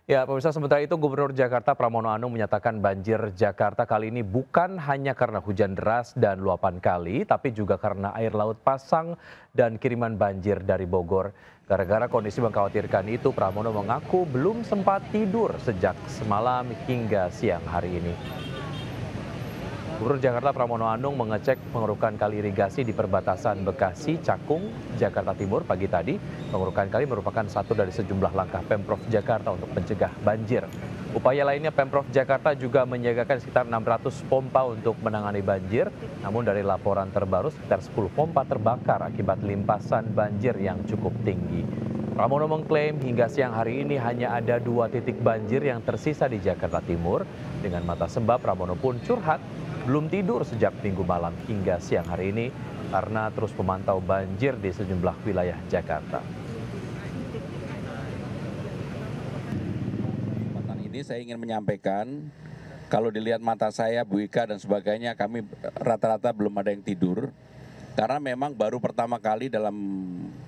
Ya, pemirsa, sementara itu Gubernur Jakarta Pramono Anung menyatakan banjir Jakarta kali ini bukan hanya karena hujan deras dan luapan kali, tapi juga karena air laut pasang dan kiriman banjir dari Bogor. Gara-gara kondisi mengkhawatirkan itu, Pramono mengaku belum sempat tidur sejak semalam hingga siang hari ini. Gubernur Jakarta Pramono Anung mengecek pengerukan kali irigasi di perbatasan Bekasi, Cakung, Jakarta Timur pagi tadi. Pengerukan kali merupakan satu dari sejumlah langkah Pemprov Jakarta untuk mencegah banjir. Upaya lainnya Pemprov Jakarta juga menyiagakan sekitar 600 pompa untuk menangani banjir. Namun dari laporan terbaru sekitar 10 pompa terbakar akibat limpasan banjir yang cukup tinggi. Pramono mengklaim hingga siang hari ini hanya ada 2 titik banjir yang tersisa di Jakarta Timur. Dengan mata sembah, Pramono pun curhat belum tidur sejak Minggu malam hingga siang hari ini karena terus memantau banjir di sejumlah wilayah Jakarta. Kesempatan ini saya ingin menyampaikan, kalau dilihat mata saya, Bu Ika dan sebagainya, kami rata-rata belum ada yang tidur. Karena memang baru pertama kali dalam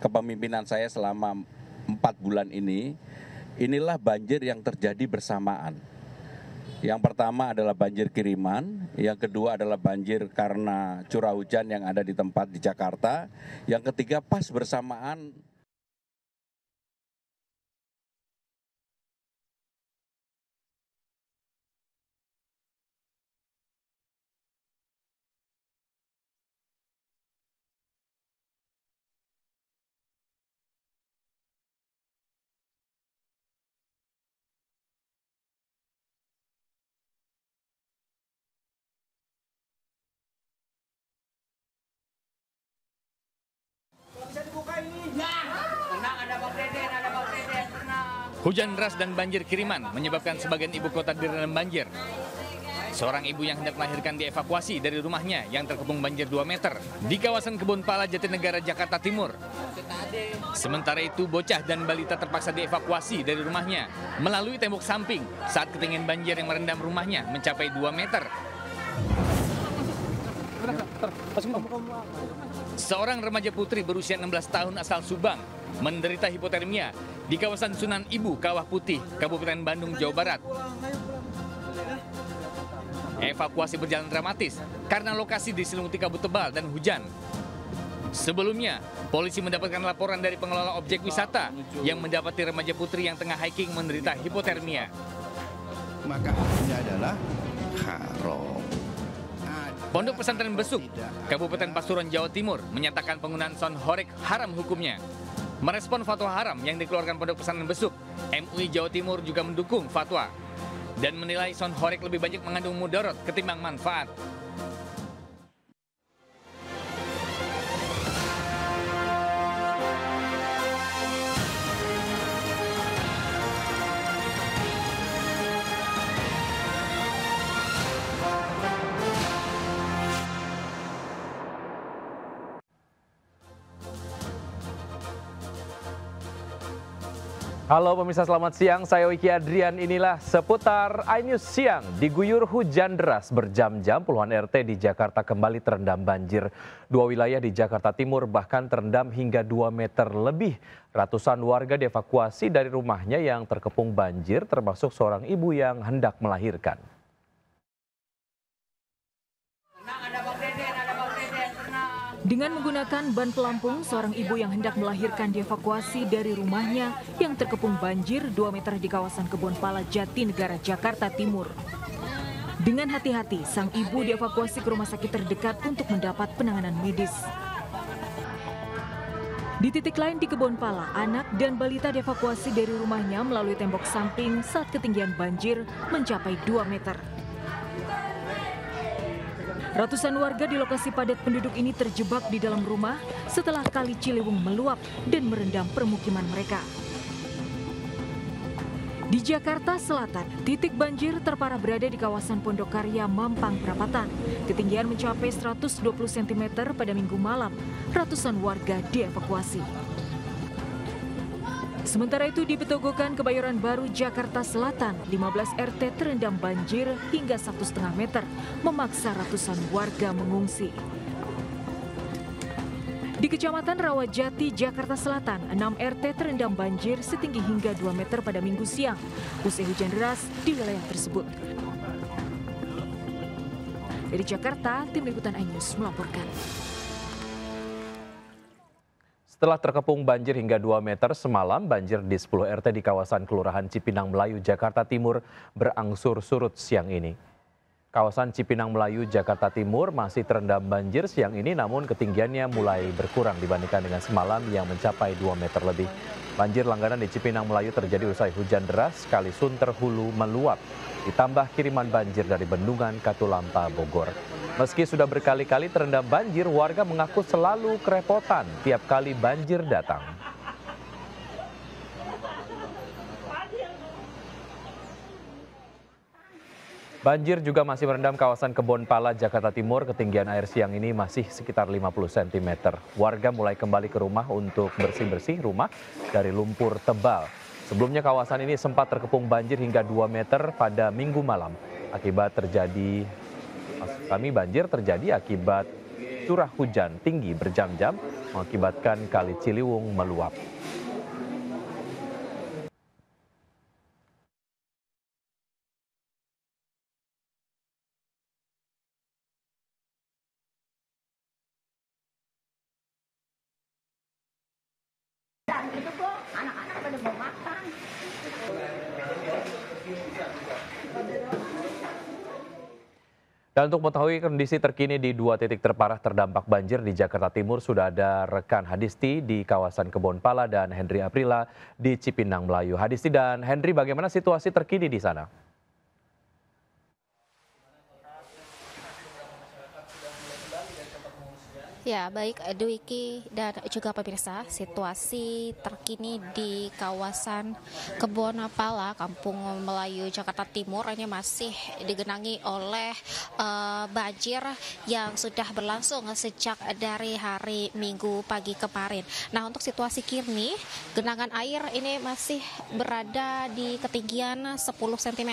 kepemimpinan saya selama 4 bulan ini, inilah banjir yang terjadi bersamaan. Yang pertama adalah banjir kiriman, yang kedua adalah banjir karena curah hujan yang ada di tempat di Jakarta, yang ketiga pas bersamaan. Hujan deras dan banjir kiriman menyebabkan sebagian ibu kota direndam banjir. Seorang ibu yang hendak melahirkan dievakuasi dari rumahnya yang terkepung banjir 2 meter di kawasan Kebun Pala, Jatinegara, Jakarta Timur. Sementara itu, bocah dan balita terpaksa dievakuasi dari rumahnya melalui tembok samping saat ketinggian banjir yang merendam rumahnya mencapai 2 meter. Seorang remaja putri berusia 16 tahun asal Subang menderita hipotermia di kawasan Sunan Ibu, Kawah Putih, Kabupaten Bandung, Jawa Barat. Evakuasi berjalan dramatis karena lokasi diselimuti kabut tebal dan hujan. Sebelumnya, polisi mendapatkan laporan dari pengelola objek wisata yang mendapati remaja putri yang tengah hiking menderita hipotermia. Maka artinya adalah haram. Pondok Pesantren Besuk, Kabupaten Pasuruan, Jawa Timur, menyatakan penggunaan sound horeg haram hukumnya. Merespon fatwa haram yang dikeluarkan Pondok Pesantren Besuk, MUI Jawa Timur juga mendukung fatwa dan menilai sound horeg lebih banyak mengandung mudarat ketimbang manfaat. Halo pemirsa, selamat siang. Saya Wiki Adrian. Inilah seputar iNews siang. Diguyur hujan deras berjam-jam, puluhan RT di Jakarta kembali terendam banjir. 2 wilayah di Jakarta Timur bahkan terendam hingga 2 meter lebih. Ratusan warga dievakuasi dari rumahnya yang terkepung banjir, termasuk seorang ibu yang hendak melahirkan. Dengan menggunakan ban pelampung, seorang ibu yang hendak melahirkan dievakuasi dari rumahnya yang terkepung banjir 2 meter di kawasan Kebun Pala, Jatinegara, Jakarta Timur. Dengan hati-hati, sang ibu dievakuasi ke rumah sakit terdekat untuk mendapat penanganan medis. Di titik lain di Kebun Pala, anak dan balita dievakuasi dari rumahnya melalui tembok samping saat ketinggian banjir mencapai 2 meter. Ratusan warga di lokasi padat penduduk ini terjebak di dalam rumah setelah Kali Ciliwung meluap dan merendam permukiman mereka. Di Jakarta Selatan, titik banjir terparah berada di kawasan Pondok Karya, Mampang Perapatan. Ketinggian mencapai 120 cm pada Minggu malam. Ratusan warga dievakuasi. Sementara itu di Petogokan, Kebayoran Baru, Jakarta Selatan, 15 RT terendam banjir hingga 1,5 meter, memaksa ratusan warga mengungsi. Di Kecamatan Rawajati, Jakarta Selatan, 6 RT terendam banjir setinggi hingga 2 meter pada Minggu siang, usai hujan deras di wilayah tersebut. Dari Jakarta, tim liputan iNews melaporkan. Setelah terkepung banjir hingga 2 meter semalam, banjir di 10 RT di kawasan Kelurahan Cipinang Melayu, Jakarta Timur berangsur surut siang ini. Kawasan Cipinang Melayu, Jakarta Timur masih terendam banjir siang ini, namun ketinggiannya mulai berkurang dibandingkan dengan semalam yang mencapai 2 meter lebih. Banjir langganan di Cipinang Melayu terjadi usai hujan deras, Kali Sunter Hulu meluap, ditambah kiriman banjir dari Bendungan Katulampa, Bogor. Meski sudah berkali-kali terendam banjir, warga mengaku selalu kerepotan tiap kali banjir datang. Banjir juga masih merendam kawasan Kebon Pala, Jakarta Timur. Ketinggian air siang ini masih sekitar 50 cm. Warga mulai kembali ke rumah untuk bersih-bersih rumah dari lumpur tebal. Sebelumnya kawasan ini sempat terkepung banjir hingga 2 meter pada Minggu malam. Banjir terjadi akibat curah hujan tinggi berjam-jam mengakibatkan Kali Ciliwung meluap. Gitu kok, anak-anak pada mau makan. Dan untuk mengetahui kondisi terkini di 2 titik terparah terdampak banjir di Jakarta Timur, sudah ada rekan Hadisti di kawasan Kebon Pala dan Henry Aprila di Cipinang Melayu. Hadisti dan Henry, bagaimana situasi terkini di sana? Ya, baik Dwiki dan juga pemirsa, situasi terkini di kawasan Kebon Pala, Kampung Melayu, Jakarta Timur ini masih digenangi oleh banjir yang sudah berlangsung sejak dari hari Minggu pagi kemarin. Nah, untuk situasi kini, genangan air ini masih berada di ketinggian 10 cm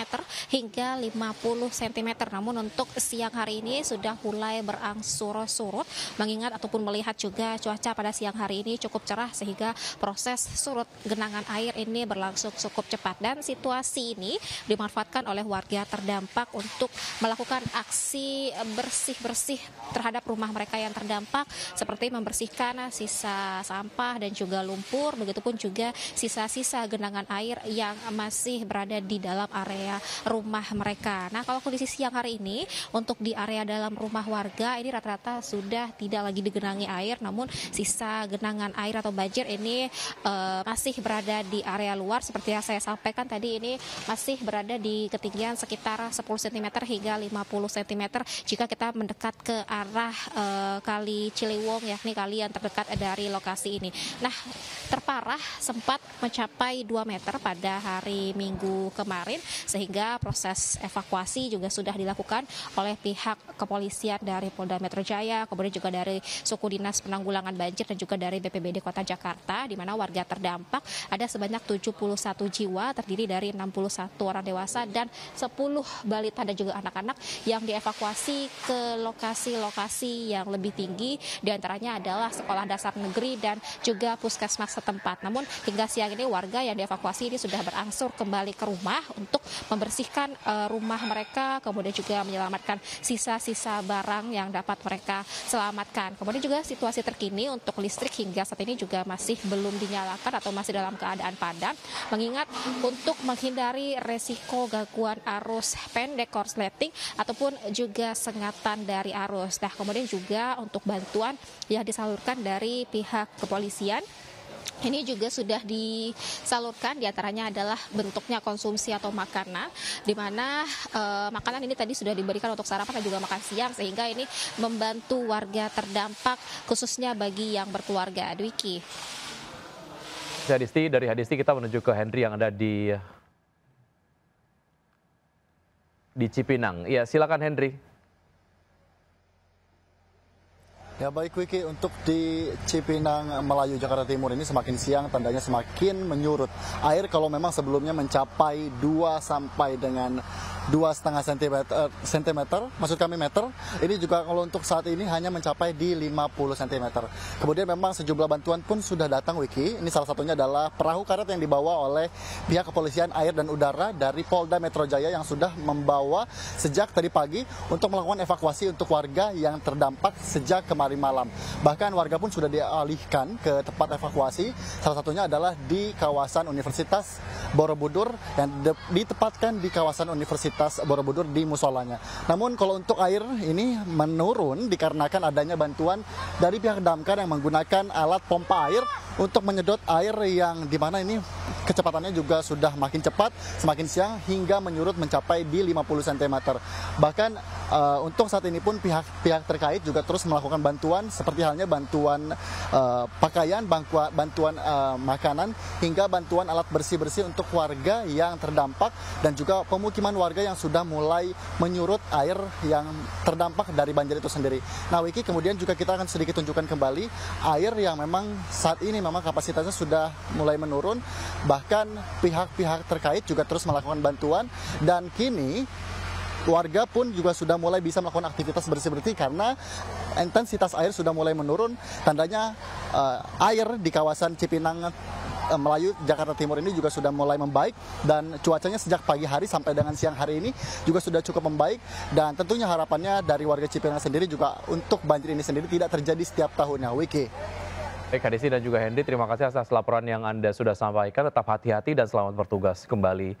hingga 50 cm. Namun untuk siang hari ini sudah mulai berangsur surut, mengingat ataupun melihat juga cuaca pada siang hari ini cukup cerah sehingga proses surut genangan air ini berlangsung cukup cepat, dan situasi ini dimanfaatkan oleh warga terdampak untuk melakukan aksi bersih-bersih terhadap rumah mereka yang terdampak, seperti membersihkan sisa sampah dan juga lumpur, begitupun juga sisa-sisa genangan air yang masih berada di dalam area rumah mereka. Nah, kalau kondisi siang hari ini untuk di area dalam rumah warga ini rata-rata sudah tidak lagi digenangi air, namun sisa genangan air atau banjir ini masih berada di area luar. Seperti yang saya sampaikan tadi, ini masih berada di ketinggian sekitar 10 cm hingga 50 cm jika kita mendekat ke arah Kali Ciliwung, yakni kali yang terdekat dari lokasi ini. Nah, terparah sempat mencapai 2 meter pada hari Minggu kemarin, sehingga proses evakuasi juga sudah dilakukan oleh pihak kepolisian dari Polda Metro Jaya, kemudian juga dari Suku Dinas Penanggulangan Banjir dan juga dari BPBD Kota Jakarta, di mana warga terdampak ada sebanyak 71 jiwa, terdiri dari 61 orang dewasa dan 10 balita dan juga anak-anak yang dievakuasi ke lokasi-lokasi yang lebih tinggi, diantaranya adalah sekolah dasar negeri dan juga puskesmas setempat. Namun hingga siang ini warga yang dievakuasi ini sudah berangsur kembali ke rumah untuk membersihkan rumah mereka, kemudian juga menyelamatkan sisa-sisa barang yang dapat mereka selamatkan. Kemudian juga situasi terkini untuk listrik hingga saat ini juga masih belum dinyalakan atau masih dalam keadaan padam, mengingat untuk menghindari resiko gangguan arus pendek korsleting ataupun juga sengatan dari arus. Nah, kemudian juga untuk bantuan yang disalurkan dari pihak kepolisian ini juga sudah disalurkan, diantaranya adalah bentuknya konsumsi atau makanan, di mana makanan ini tadi sudah diberikan untuk sarapan dan juga makan siang, sehingga ini membantu warga terdampak khususnya bagi yang berkeluarga. Dwiki. Dari Hadisti kita menuju ke Henry yang ada di Cipinang. Iya, silakan Henry. Ya baik Wiki, untuk di Cipinang Melayu Jakarta Timur ini semakin siang tandanya semakin menyurut. Air kalau memang sebelumnya mencapai 2 sampai dengan 2,5 cm, maksud kami meter. Ini juga kalau untuk saat ini hanya mencapai di 50 cm. Kemudian memang sejumlah bantuan pun sudah datang, Wiki. Ini salah satunya adalah perahu karet yang dibawa oleh pihak kepolisian air dan udara dari Polda Metro Jaya yang sudah membawa sejak tadi pagi untuk melakukan evakuasi untuk warga yang terdampak sejak kemarin malam. Bahkan warga pun sudah dialihkan ke tempat evakuasi. Salah satunya adalah di kawasan Universitas Borobudur yang ditempatkan di kawasan Universitas Borobudur di musolanya. Namun kalau untuk air ini menurun dikarenakan adanya bantuan dari pihak damkar yang menggunakan alat pompa air untuk menyedot air yang dimana ini kecepatannya juga sudah makin cepat semakin siang hingga menyurut mencapai di 50 cm. Bahkan untuk saat ini pun pihak terkait juga terus melakukan bantuan seperti halnya bantuan pakaian, bantuan makanan hingga bantuan alat bersih-bersih untuk warga yang terdampak dan juga pemukiman warga yang sudah mulai menyurut air yang terdampak dari banjir itu sendiri. Nah, Wiki, kemudian juga kita akan sedikit tunjukkan kembali air yang memang saat ini memang kapasitasnya sudah mulai menurun. Bahkan pihak-pihak terkait juga terus melakukan bantuan dan kini warga pun juga sudah mulai bisa melakukan aktivitas bersih-bersih karena intensitas air sudah mulai menurun. Tandanya air di kawasan Cipinang Melayu Jakarta Timur ini juga sudah mulai membaik dan cuacanya sejak pagi hari sampai dengan siang hari ini juga sudah cukup membaik dan tentunya harapannya dari warga Cipinang sendiri juga untuk banjir ini sendiri tidak terjadi setiap tahunnya. Wiki. Baik, Kak Desi dan juga Hendy, terima kasih atas laporan yang Anda sudah sampaikan. Tetap hati-hati dan selamat bertugas kembali.